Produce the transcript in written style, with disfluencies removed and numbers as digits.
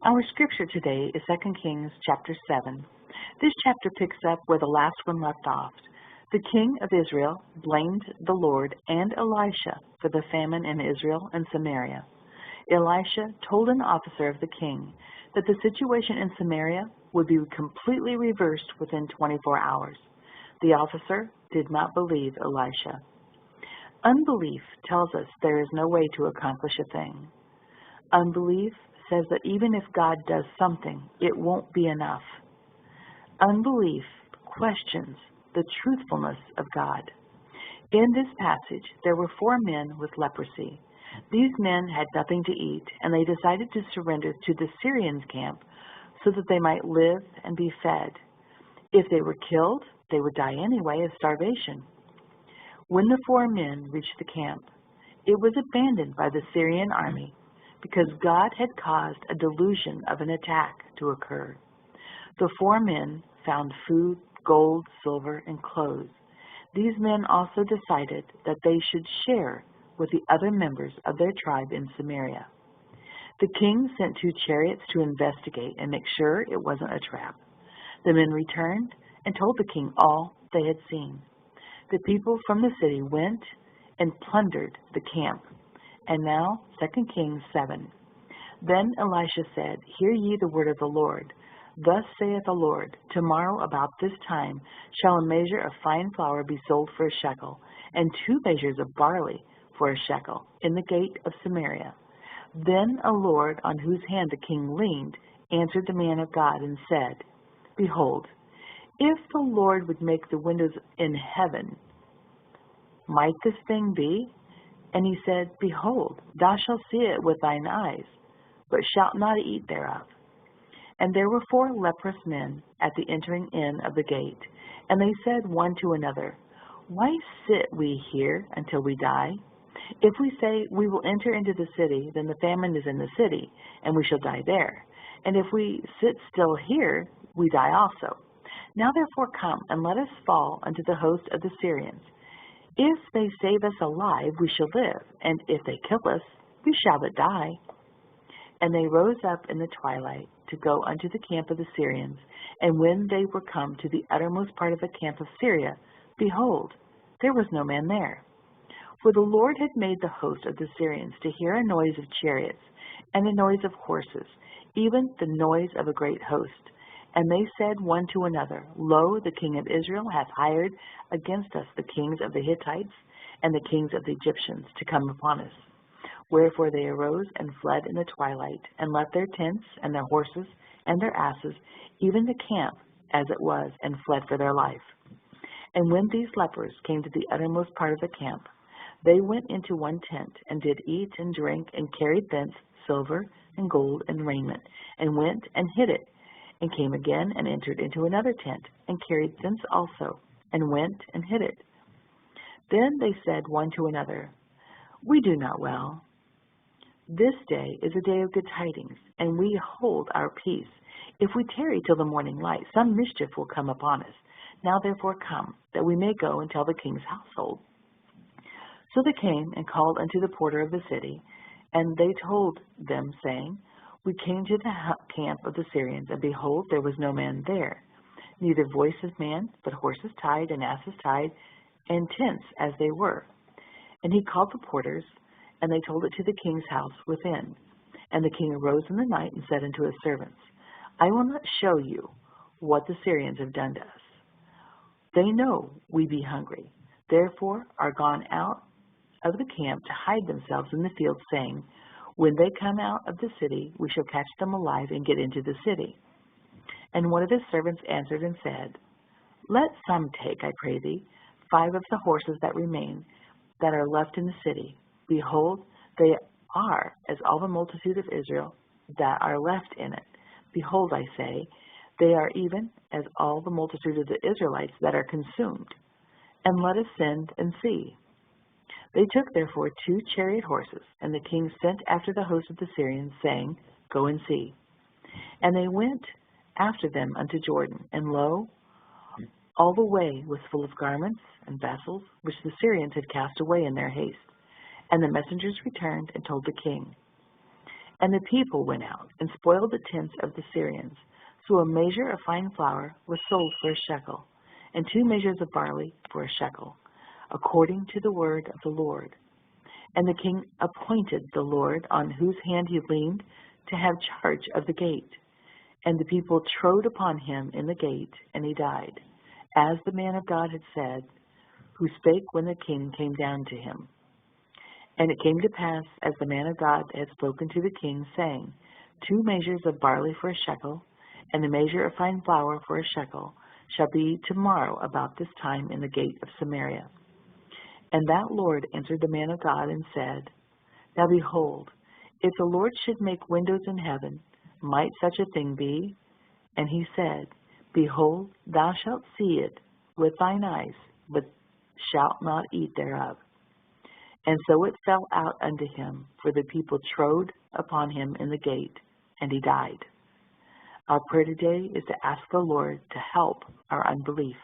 Our scripture today is 2 Kings chapter 7. This chapter picks up where the last one left off. The king of Israel blamed the Lord and Elisha for the famine in Israel and Samaria. Elisha told an officer of the king that the situation in Samaria would be completely reversed within 24 hours. The officer did not believe Elisha. Unbelief tells us there is no way to accomplish a thing. Unbelief says that even if God does something, it won't be enough. Unbelief questions the truthfulness of God. In this passage, there were 4 men with leprosy. These men had nothing to eat, and they decided to surrender to the Syrians' camp so that they might live and be fed. If they were killed, they would die anyway of starvation. When the 4 men reached the camp, it was abandoned by the Syrian army because God had caused a delusion of an attack to occur. The 4 men found food, gold, silver, and clothes. These men also decided that they should share with the other members of their tribe in Samaria. The king sent 2 chariots to investigate and make sure it wasn't a trap. The men returned and told the king all they had seen. The people from the city went and plundered the camp. And now, 2 Kings 7. Then Elisha said, Hear ye the word of the Lord. Thus saith the Lord, Tomorrow about this time shall a measure of fine flour be sold for a shekel, and 2 measures of barley for a shekel, in the gate of Samaria. Then a Lord, on whose hand the king leaned, answered the man of God, and said, Behold, if the Lord would make the windows in heaven, might this thing be? And he said, Behold, thou shalt see it with thine eyes, but shalt not eat thereof. And there were 4 leprous men at the entering in of the gate, and they said one to another, Why sit we here until we die? If we say, We will enter into the city, then the famine is in the city, and we shall die there. And if we sit still here, we die also. Now therefore come, and let us fall unto the host of the Syrians. If they save us alive, we shall live, and if they kill us, we shall but die. And they rose up in the twilight to go unto the camp of the Syrians. And when they were come to the uttermost part of the camp of Syria, behold, there was no man there. For the Lord had made the host of the Syrians to hear a noise of chariots, and the noise of horses, even the noise of a great host. And they said one to another, Lo, the king of Israel hath hired against us the kings of the Hittites and the kings of the Egyptians to come upon us. Wherefore they arose and fled in the twilight, and left their tents and their horses and their asses, even the camp as it was, and fled for their life. And when these lepers came to the uttermost part of the camp, they went into one tent, and did eat and drink, and carried thence silver and gold and raiment, and went and hid it, and came again and entered into another tent, and carried thence also, and went and hid it. Then they said one to another, We do not well. This day is a day of good tidings, and we hold our peace. If we tarry till the morning light, some mischief will come upon us. Now therefore come, that we may go and tell the king's household. So they came and called unto the porter of the city, and they told them, saying, We came to the camp of the Syrians, and behold, there was no man there, neither voice of man, but horses tied and asses tied, and tents as they were. And he called the porters, and they told it to the king's house within. And the king arose in the night and said unto his servants, I will not show you what the Syrians have done to us. They know we be hungry, therefore are gone out of the camp to hide themselves in the field, saying, When they come out of the city, we shall catch them alive and get into the city. And one of his servants answered and said, Let some take, I pray thee, 5 of the horses that remain, that are left in the city. Behold, they are as all the multitude of Israel that are left in it. Behold, I say, they are even as all the multitude of the Israelites that are consumed. And let us send and see. They took therefore 2 chariot horses, and the king sent after the host of the Syrians, saying, Go and see. And they went after them unto Jordan, and lo, all the way was full of garments and vessels, which the Syrians had cast away in their haste. And the messengers returned and told the king. And the people went out and spoiled the tents of the Syrians. So a measure of fine flour was sold for a shekel, and 2 measures of barley for a shekel, according to the word of the Lord. And the king appointed the Lord, on whose hand he leaned, to have charge of the gate. And the people trode upon him in the gate, and he died, as the man of God had said, who spake when the king came down to him. And it came to pass, as the man of God had spoken to the king, saying, 2 measures of barley for a shekel, and the measure of fine flour for a shekel, shall be tomorrow about this time in the gate of Samaria. And that Lord answered the man of God and said, Now behold, if the Lord should make windows in heaven, might such a thing be? And he said, Behold, thou shalt see it with thine eyes, but shalt not eat thereof. And so it fell out unto him, for the people trode upon him in the gate, and he died. Our prayer today is to ask the Lord to help our unbelief.